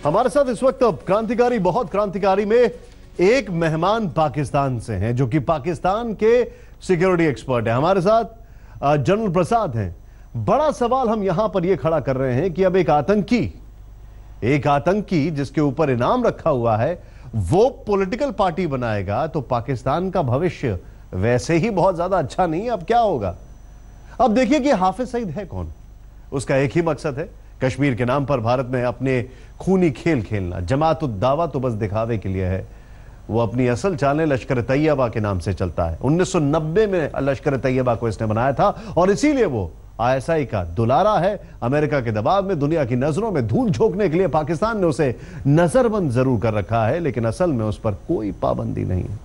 हमारे साथ इस वक्त क्रांतिकारी, बहुत क्रांतिकारी में एक मेहमान पाकिस्तान से हैं, जो कि पाकिस्तान के सिक्योरिटी एक्सपर्ट हैं। हमारे साथ जनरल प्रसाद हैं। बड़ा सवाल हम यहां पर यह खड़ा कर रहे हैं कि अब एक आतंकी जिसके ऊपर इनाम रखा हुआ है वो पॉलिटिकल पार्टी बनाएगा तो पाकिस्तान का भविष्य वैसे ही बहुत ज्यादा अच्छा नहीं है। अब क्या होगा? अब देखिए कि हाफिज सईद है कौन। उसका एक ही मकसद है, कश्मीर के नाम पर भारत में अपने खूनी खेल खेलना। जमात उद दावा तो बस दिखावे के लिए है। वो अपनी असल चालें लश्कर तैयबा के नाम से चलता है। 1990 में लश्कर तैयबा को इसने बनाया था और इसीलिए वो आईएसआई का दुलारा है। अमेरिका के दबाव में, दुनिया की नजरों में धूल झोंकने के लिए पाकिस्तान ने उसे नजरबंद जरूर कर रखा है, लेकिन असल में उस पर कोई पाबंदी नहीं है।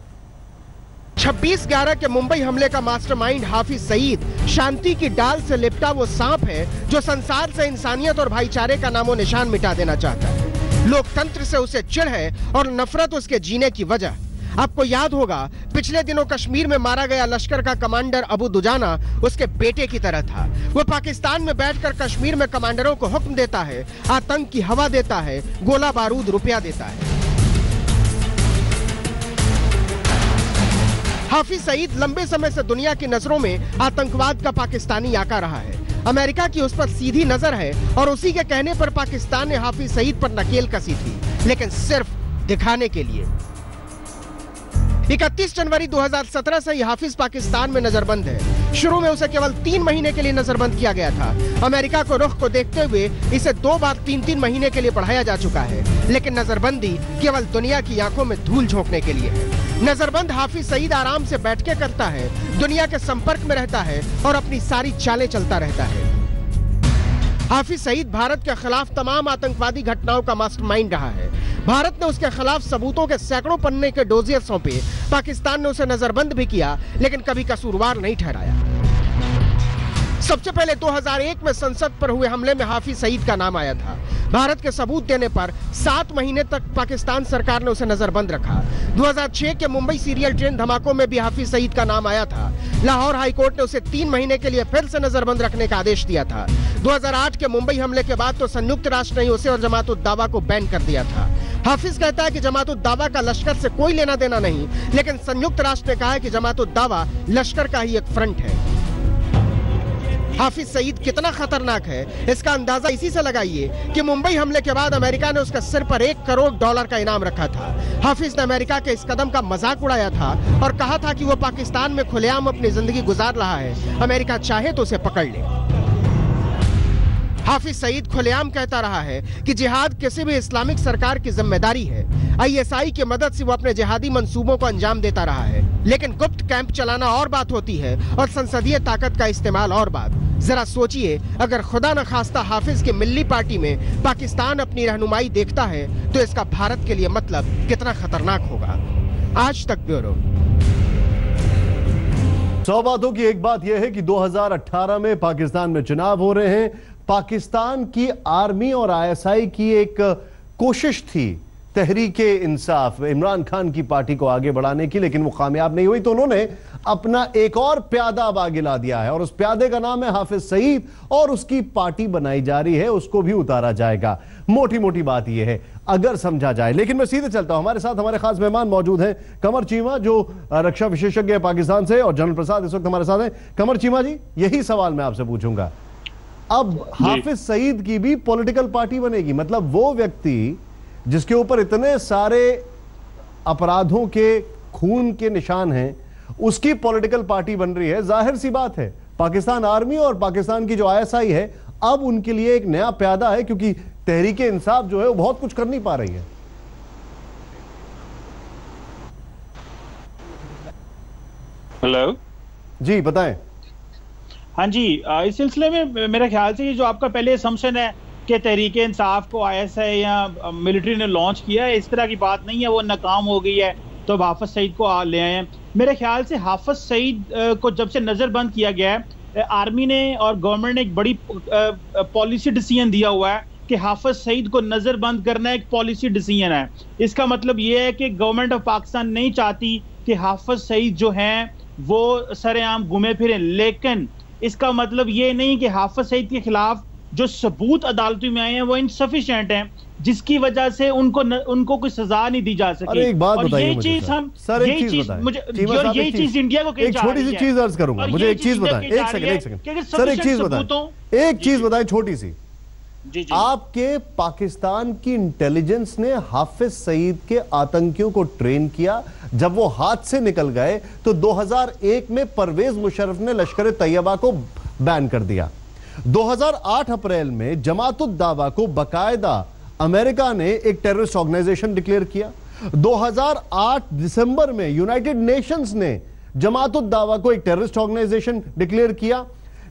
26/11 के मुंबई हमले का मास्टरमाइंड हाफिज सईद शांति की डाल से लिपटा वो सांप है जो संसार से इंसानियत और भाईचारे का नामो निशान मिटा देना चाहता है। लोकतंत्र से उसे चिढ़ है और नफरत उसके जीने की वजह। आपको याद होगा पिछले दिनों कश्मीर में मारा गया लश्कर का कमांडर अबू दुजाना उसके बेटे की तरह था। वो पाकिस्तान में बैठकर कश्मीर में कमांडरों को हुक्म देता है, आतंक की हवा देता है, गोला बारूद रुपया देता है। हाफिज सईद लंबे समय से दुनिया की नजरों में आतंकवाद का पाकिस्तानी आका रहा है। अमेरिका की उस पर सीधी नजर है और उसी के कहने पर पाकिस्तान ने हाफिज सईद पर नकेल कसी थी, लेकिन सिर्फ दिखाने के लिए। 31 जनवरी 2017 से हाफिज पाकिस्तान में नजरबंद है। शुरू में उसे केवल 3 महीने के लिए नजरबंद किया गया था। अमेरिका को रुख को देखते हुए इसे 2 बार 3-3 महीने के लिए बढ़ाया जा चुका है, लेकिन नजरबंदी केवल दुनिया की आंखों में धूल झोंकने के लिए है। नजरबंद हाफिज सईद आराम से बैठ के करता है, दुनिया के संपर्क में रहता है और अपनी सारी चालें चलता रहता है। हाफिज सईद भारत के खिलाफ तमाम आतंकवादी घटनाओं का मास्टरमाइंड रहा है। भारत ने उसके खिलाफ सबूतों के सैकड़ों पन्ने के डोजियर सौंपे। पाकिस्तान ने उसे नजरबंद भी किया, लेकिन कभी कसूरवार नहीं ठहराया। सबसे पहले 2001 में संसद पर हुए हमले में हाफिज सईद का नाम आया था। भारत के सबूत देने पर 7 महीने तक पाकिस्तान सरकार ने उसे नजरबंद रखा। 2006 के मुंबई सीरियल ट्रेन धमाकों में भी हाफिज सईद का नाम आया था। लाहौर हाईकोर्ट ने उसे 3 महीने के लिए फिर से नजरबंद रखने का आदेश दिया था। 2008 के मुंबई हमले के बाद तो संयुक्त राष्ट्र ने उसे और जमात उद दावा को बैन कर दिया था। हाफिज कहता है कि जमात उद दावा का लश्कर से कोई लेना देना नहीं, लेकिन संयुक्त राष्ट्र ने कहा है कि जमात उद दावा लश्कर का ही एक फ्रंट है। हाफिज सईद कितना खतरनाक है इसका अंदाजा इसी से लगाइए कि मुंबई हमले के बाद अमेरिका ने उसके सिर पर $1 करोड़ का इनाम रखा था। हाफिज ने अमेरिका के इस कदम का मजाक उड़ाया था और कहा था कि वो पाकिस्तान में खुलेआम अपनी जिंदगी गुजार रहा है, अमेरिका चाहे तो उसे पकड़ ले। हाफिज सईद खुलेआम कहता रहा है कि जिहाद किसी भी इस्लामिक सरकार की जिम्मेदारी है। आईएसआई की मदद से वो अपने जिहादी मंसूबों को अंजाम देता रहा है, लेकिन गुप्त कैंप चलाना और बात होती है और संसदीय ताकत का इस्तेमाल और बात। जरा सोचिए, अगर खुदा न खास्ता हाफिज की मिल्ली पार्टी में पाकिस्तान अपनी रहनुमाई देखता है तो इसका भारत के लिए मतलब कितना खतरनाक होगा। आज तक ब्यूरो। 100 बातों की एक बात यह है कि 2018 में पाकिस्तान में चुनाव हो रहे हैं। पाकिस्तान की आर्मी और आईएसआई की एक कोशिश थी तहरीके इंसाफ, इमरान खान की पार्टी को आगे बढ़ाने की, लेकिन वो कामयाब नहीं हुई। तो उन्होंने अपना एक और प्यादा अब आगे ला दिया है और उस प्यादे का नाम है हाफिज सईद और उसकी पार्टी बनाई जा रही है, उसको भी उतारा जाएगा। मोटी मोटी बात यह है अगर समझा जाए। लेकिन मैं सीधे चलता हूं, हमारे साथ हमारे खास मेहमान मौजूद हैं। कमर चीमा जो रक्षा विशेषज्ञ है पाकिस्तान से, और जनरल प्रसाद इस वक्त हमारे साथ हैं। कमर चीमा जी, यही सवाल मैं आपसे पूछूंगा। अब हाफिज सईद की भी पॉलिटिकल पार्टी बनेगी, मतलब वो व्यक्ति जिसके ऊपर इतने सारे अपराधों के खून के निशान हैं, उसकी पॉलिटिकल पार्टी बन रही है। जाहिर सी बात है पाकिस्तान आर्मी और पाकिस्तान की जो आईएसआई है अब उनके लिए एक नया प्यादा है, क्योंकि तहरीके इंसाफ जो है वो बहुत कुछ कर नहीं पा रही है। हेलो जी बताएं। हाँ जी, इस सिलसिले में मेरे ख्याल से ये जो आपका पहले असम्पशन है कि तहरीके इंसाफ को आईएसआई या मिलिट्री ने लॉन्च किया है, इस तरह की बात नहीं है। वो नाकाम हो गई है तो हाफिज सईद को ले आए हैं। मेरे ख्याल से हाफिज सईद को जब से नजरबंद किया गया है, आर्मी ने और गवर्नमेंट ने एक बड़ी पॉलिसी डिसीजन दिया हुआ है कि हाफिज सईद को नजरबंद करना एक पॉलिसी डिसीजन है। इसका मतलब ये है कि गवर्नमेंट ऑफ पाकिस्तान नहीं चाहती कि हाफिज सईद जो हैं वो सरेआम घूमे फिरें, लेकिन इसका मतलब ये नहीं कि हाफिज सईद के खिलाफ जो सबूत अदालतों में आए हैं वो इनसफिशिएंट हैं, जिसकी वजह से उनको कोई सजा नहीं दी जा सकी। अरे एक बात बताइए मुझे चीज हम सर, यही चीज मुझे, यही चीज इंडिया को एक छोटी सी चीज अर्ज करूंगा, मुझे एक चीज बताएं, एक सेकंड सर, एक चीज बताएं, एक चीज बताएं छोटी सी। आपके पाकिस्तान की इंटेलिजेंस ने हाफिज सईद के आतंकियों को ट्रेन किया, जब वो हाथ से निकल गए तो 2001 में परवेज मुशर्रफ ने लश्कर तैयबा को बैन कर दिया। 2008 अप्रैल में जमात-उद-दावा को बाकायदा अमेरिका ने एक टेररिस्ट ऑर्गेनाइजेशन डिक्लेयर किया। 2008 दिसंबर में यूनाइटेड नेशंस ने जमात-उद-दावा को एक टेररिस्ट ऑर्गेनाइजेशन डिक्लेयर किया।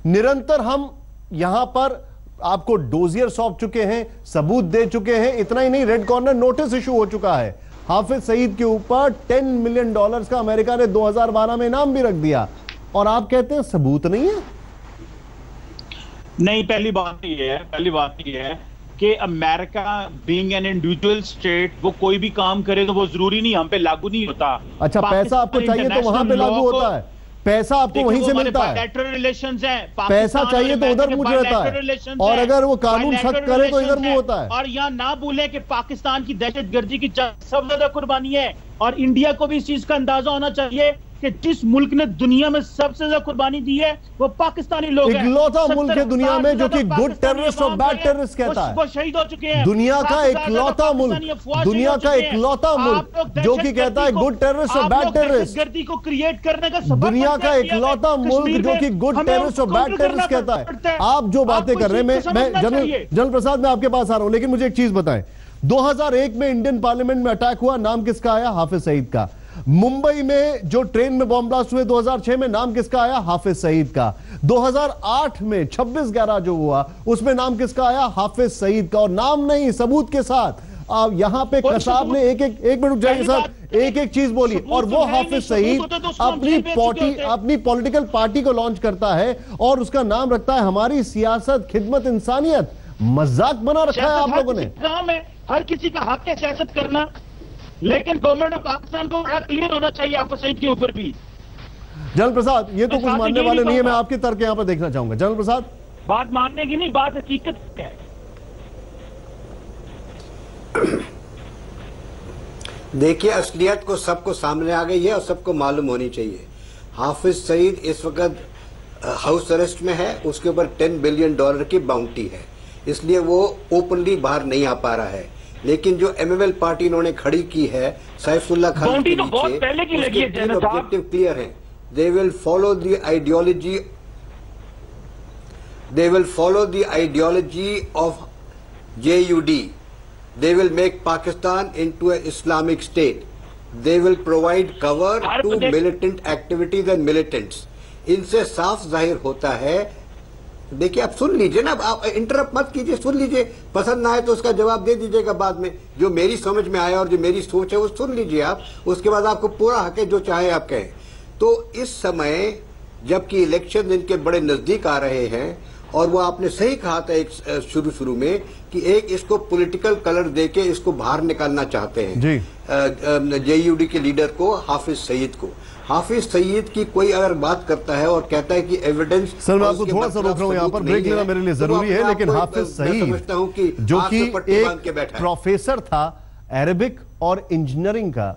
निरंतर हम यहां पर आपको डोजियर सौंप चुके हैं, सबूत दे चुके हैं। इतना ही नहीं, रेड कॉर्नर नोटिस इशू हो चुका है हाफिज सईद के ऊपर। $10 मिलियन का अमेरिका ने 2012 में इनाम भी रख दिया, और आप कहते हैं सबूत नहीं है। नहीं, पहली बात ये है कि America being an individual state, वो कोई भी काम करे तो वो जरूरी नहीं हम पे लागू नहीं होता। अच्छा, पैसा आपको चाहिए तो वहां पे लागू होता है, पैसा आपको वहीं से मिलता है। रिलेशंस हैं, पैसा चाहिए तो उधर मुंह रहता है, और अगर वो कानून सख्त करे तो इधर मुंह होता है। और यहाँ ना भूलें कि पाकिस्तान की दहशतगर्दी की सबसे ज्यादा कुर्बानी है, और इंडिया को भी इस चीज का अंदाजा होना चाहिए कि जिस मुल्क ने दुनिया में सबसे ज्यादा कुर्बानी दी है वो पाकिस्तानी लोग हैं। इकलौता मुल्क है दुनिया में जो कि गुड टेररिस्ट और बैड टेररिस्ट कहता है। वो शहीद हो चुके हैं। दुनिया का इकलौता मुल्क, दुनिया का इकलौता मुल्क जो कि कहता है गुड टेररिस्ट और बैड टेररिस्ट। गर्दी को क्रिएट करने का दुनिया का इकलौता मुल्क जो कि गुड टेररिस्ट और बैड टेररिस्ट कहता है। आप जो बातें कर रहे हैं, मैं जनरल प्रसाद मैं आपके पास आ रहा हूं, लेकिन मुझे एक चीज बताएं। 2001 में इंडियन पार्लियामेंट में अटैक हुआ, नाम किसका आया? हाफिज सईद का। मुंबई में जो ट्रेन में बॉम्ब ब्लास्ट हुए 2006 में, नाम किसका आया? हाफिज सईद का। 2008 में 26/11 जो हुआ उसमें नाम किसका आया? हाफिज सईद का। और नाम नहीं, सबूत के साथ। यहां पे कसाब ने एक मिनट रुक जाइए सर, एक चीज बोली, और वो हाफिज सईद अपनी पॉलिटिकल पार्टी को लॉन्च करता है और उसका नाम रखता है हमारी सियासत खिदमत इंसानियत। मजाक बना रखा है आप लोगों ने। हर किसी का हक है सियासत करना, लेकिन गवर्नमेंट ऑफ पाकिस्तान को बड़ा क्लियर होना चाहिए हाफिज सईद के ऊपर भी। जनरल प्रसाद, ये तो कुछ मानने वाले नहीं है, मैं आपके तर्क यहां पर देखना चाहूंगा। जनरल प्रसाद, बात मानने की नहीं, बात हकीकत है। देखिए, असलियत को सबको सामने आ गई है और सबको मालूम होनी चाहिए। हाफिज सईद इस वक्त हाउस अरेस्ट में है, उसके ऊपर $10 बिलियन की बाउंटी है, इसलिए वो ओपनली बाहर नहीं आ पा रहा है। लेकिन जो MML पार्टी इन्होंने खड़ी की है सैफुल्लाह खान के नीचे, उसके 3 ऑब्जेक्टिव क्लियर हैं। They will follow the ideology of JUD. They will make Pakistan into an Islamic state. They will provide cover to militant activities and militants. इनसे साफ जाहिर होता है। देखिए, आप सुन लीजिए ना, आप इंटरप्ट मत कीजिए, सुन लीजिए। पसंद ना आए तो उसका जवाब दे दीजिएगा बाद में। जो मेरी समझ में आया और जो मेरी सोच है वो सुन लीजिए आप, उसके बाद आपको पूरा हक है जो चाहे आप कहें। तो इस समय जबकि इलेक्शन इनके बड़े नजदीक आ रहे हैं, और वो आपने सही कहा था एक शुरू में कि एक इसको पॉलिटिकल कलर देके इसको बाहर निकालना चाहते हैं JUD के लीडर को, हाफिज सईद को। हाफिज सईद की कोई अगर बात करता है और कहता है कि एविडेंस, सर मैं आपको थोड़ा सा रोक रहा हूं, यहाँ पर ब्रेक लेना मेरे लिए जरूरी है, लेकिन हाफिज सईद जो कि एक प्रोफेसर था अरेबिक और इंजीनियरिंग का,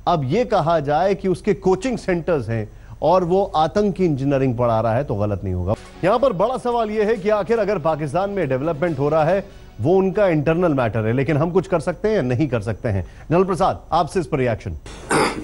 अब ये कहा जाए कि उसके कोचिंग सेंटर्स हैं और वो आतंकी इंजीनियरिंग पढ़ा रहा है तो गलत नहीं होगा। यहां पर बड़ा सवाल यह है कि आखिर अगर पाकिस्तान में डेवलपमेंट हो रहा है वो उनका इंटरनल मैटर है, लेकिन हम कुछ कर सकते हैं या नहीं कर सकते हैं? जनरल प्रसाद, आपसे इस पर रिएक्शन।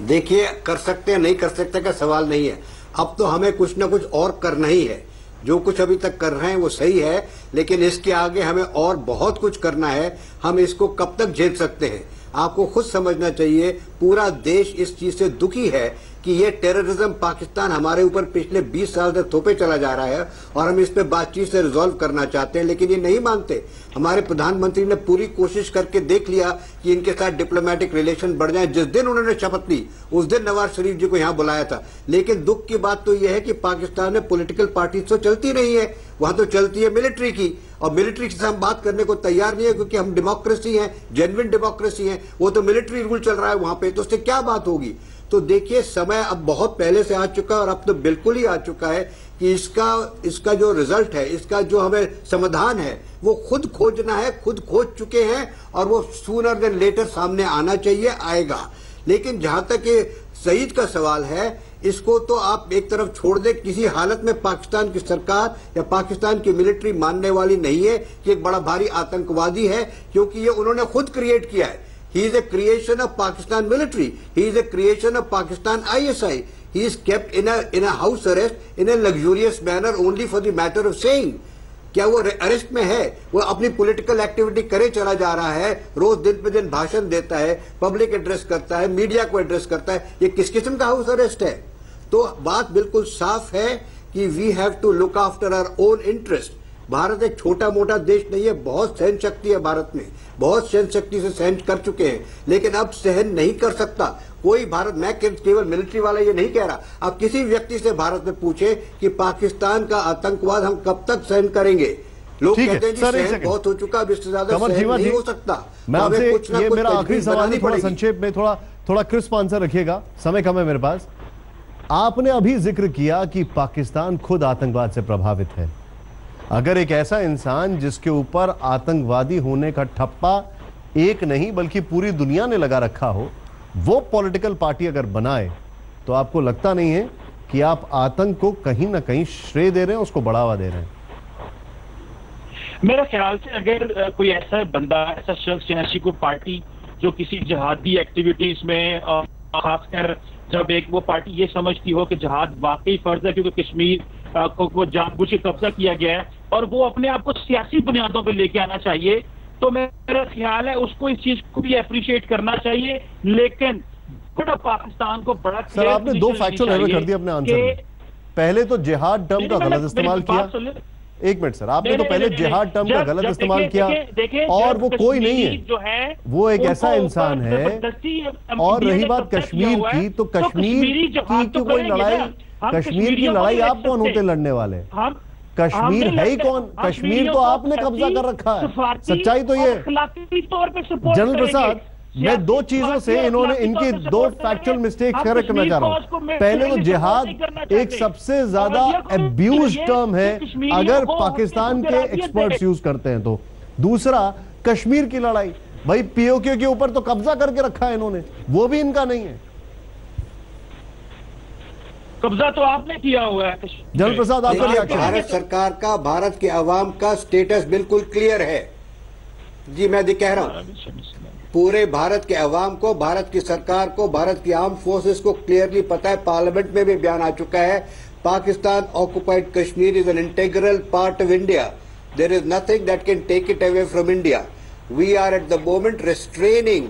देखिए, कर सकते हैं नहीं कर सकते का सवाल नहीं है। अब तो हमें कुछ ना कुछ और करना ही है। जो कुछ अभी तक कर रहे हैं वो सही है, लेकिन इसके आगे हमें और बहुत कुछ करना है। हम इसको कब तक झेल सकते हैं? आपको खुद समझना चाहिए, पूरा देश इस चीज से दुखी है कि ये टेररिज्म पाकिस्तान हमारे ऊपर पिछले 20 साल से थोपे चला जा रहा है, और हम इस पे बातचीत से रिजॉल्व करना चाहते हैं, लेकिन ये नहीं मानते। हमारे प्रधानमंत्री ने पूरी कोशिश करके देख लिया कि इनके साथ डिप्लोमेटिक रिलेशन बढ़ जाए। जिस दिन उन्होंने शपथ ली उस दिन नवाज शरीफ जी को यहाँ बुलाया था। लेकिन दुख की बात तो यह है कि पाकिस्तान में पॉलिटिकल पार्टी तो चलती नहीं है, वहां तो चलती है मिलिट्री की, और मिलिट्री से हम बात करने को तैयार नहीं है, क्योंकि हम डेमोक्रेसी हैं, जेन्युइन डेमोक्रेसी है। वो तो मिलिट्री रूल चल रहा है वहां पे, तो उससे क्या बात होगी? तो देखिए, समय अब बहुत पहले से आ चुका है, और अब तो बिल्कुल ही आ चुका है कि कि इसका जो रिजल्ट है, इसका जो हमें समाधान है, वो खुद खोजना है, खुद खोज चुके हैं और वो सूनर देन लेटर सामने आना चाहिए, आएगा। लेकिन जहां तक ये सईद का सवाल है, इसको तो आप एक तरफ छोड़ दे। किसी हालत में पाकिस्तान की सरकार या पाकिस्तान की मिलिट्री मानने वाली नहीं है कि एक बड़ा भारी आतंकवादी है, क्योंकि ये उन्होंने खुद क्रिएट किया है। He is a creation of Pakistan military, he is a creation of Pakistan ISI। He is kept in a house arrest in a luxurious manner only for the matter of saying। क्या वो अरेस्ट में है? वो अपनी political activity करे चला जा रहा है, रोज दिन पे दिन भाषण देता है, पब्लिक एड्रेस करता है, मीडिया को एड्रेस करता है। ये किस किस्म का हाउस अरेस्ट है? तो बात बिल्कुल साफ है कि we have to look after our own interest. Bharat एक छोटा मोटा देश नहीं है, बहुत सहन शक्ति है भारत में, बहुत सहन शक्ति से सहन कर चुके हैं, लेकिन अब सहन नहीं कर सकता कोई। भारत, मैं केवल मिलिट्री वाला ये नहीं कह रहा, आप किसी व्यक्ति से भारत में पूछे कि पाकिस्तान का आतंकवाद हम कब तक सहन करेंगे, लोग कहते हैं जी सहन बहुत हो चुका, अब इससे ज्यादा सहन नहीं हो सकता। मैं आपसे ये मेरा आखिरी सवाल है, थोड़ा संक्षेप में, थोड़ा क्रिस्प आंसर रखिएगा, समय कम है मेरे पास। आपने अभी जिक्र किया कि पाकिस्तान खुद आतंकवाद से प्रभावित है। अगर एक ऐसा इंसान जिसके ऊपर आतंकवादी होने का ठप्पा एक नहीं बल्कि पूरी दुनिया ने लगा रखा हो, वो पॉलिटिकल पार्टी अगर बनाए, तो आपको लगता नहीं है कि आप आतंक को कहीं ना कहीं श्रेय दे रहे हैं, उसको बढ़ावा दे रहे हैं? मेरे ख्याल से अगर कोई ऐसा बंदा, ऐसा शख्स या ऐसी कोई पार्टी जो किसी जिहादी एक्टिविटीज में, खासकर जब एक वो पार्टी ये समझती हो कि जिहाद वाकई फर्ज है क्योंकि कश्मीर को जानबूझ के कब्जा किया गया है और वो अपने आप को सियासी बुनियादों पर लेके आना चाहिए, तो मेरा ख्याल है उसको इस चीज को भी अप्रिशिएट करना चाहिए। लेकिन पाकिस्तान को बड़ा, सर आपने दो फैक्चुअल एरर कर दिए अपने आंसर में। पहले तो जिहाद टर्म का गलत इस्तेमाल किया। एक मिनट सर, आपने तो पहले जिहाद टर्म का गलत इस्तेमाल किया, और वो कोई नहीं है, जो है वो एक ऐसा इंसान है। और रही बात कश्मीर की, तो कश्मीर की कोई लड़ाई, कश्मीर की लड़ाई आप कौन होते लड़ने वाले? कश्मीर है ही कौन? कश्मीर तो आपने कब्जा कर रखा है, सच्चाई तो ये। जनरल प्रसाद, मैं दो चीजों से इनकी दो फैक्चुअल मिस्टेक करेक्ट करना चाह रहा हूं। पहले तो जिहाद एक सबसे ज्यादा अब्यूज टर्म है अगर पाकिस्तान के एक्सपर्ट्स यूज करते हैं तो। दूसरा, कश्मीर की लड़ाई, भाई POK के ऊपर तो कब्जा करके रखा है इन्होंने, वो भी इनका नहीं है। कब्जा तो आपने किया हुआ है। जनरल प्रसाद, आपका रिएक्शन? भारत सरकार का, भारत के अवाम का स्टेटस बिल्कुल क्लियर है जी। मैं कह रहा हूं पूरे भारत के अवाम को, भारत की सरकार को, भारत की आर्म फोर्सेस को क्लियरली पता है, पार्लियामेंट में भी बयान आ चुका है, Pakistan occupied Kashmir is an integral part of India. There is nothing that can take it away from India. We are at the moment restraining,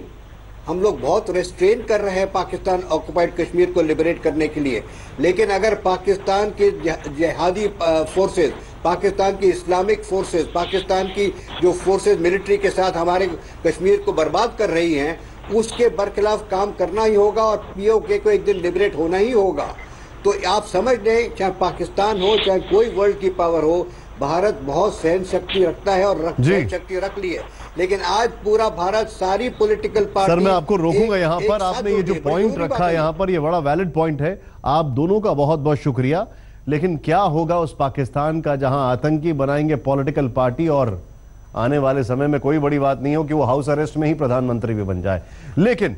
हम लोग बहुत रेस्ट्रेन कर रहे हैं पाकिस्तान ऑक्युपाइड कश्मीर को लिबरेट करने के लिए। लेकिन अगर पाकिस्तान के जिहादी फोर्सेस, पाकिस्तान की इस्लामिक फोर्सेस, पाकिस्तान की जो फोर्सेस मिलिट्री के साथ हमारे कश्मीर को बर्बाद कर रही हैं, उसके बरखिलाफ काम करना ही होगा और POK को एक दिन लिबरेट होना ही होगा। तो आप समझ लें, चाहे पाकिस्तान हो चाहे कोई वर्ल्ड की पावर हो, भारत बहुत सहन शक्ति रखता है और सहन शक्ति रख ली है। लेकिन आज पूरा भारत, सारी पॉलिटिकल पार्टी। सर मैं आपको रोकूंगा यहाँ पर, आपने ये जो पॉइंट रखा है यहाँ पर, ये बड़ा वैलिड पॉइंट है, आप दोनों का बहुत बहुत शुक्रिया। लेकिन क्या होगा उस पाकिस्तान का जहां आतंकी बनाएंगे पॉलिटिकल पार्टी, और आने वाले समय में कोई बड़ी बात नहीं हो कि वो हाउस अरेस्ट में ही प्रधानमंत्री भी बन जाए। लेकिन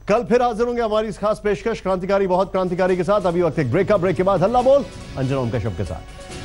कल फिर हाजिर होंगे हमारी इस खास पेशकश क्रांतिकारी बहुत क्रांतिकारी के साथ। अभी वक्त एक ब्रेक के बाद हल्ला बोल अंजना उनका शब्द के साथ।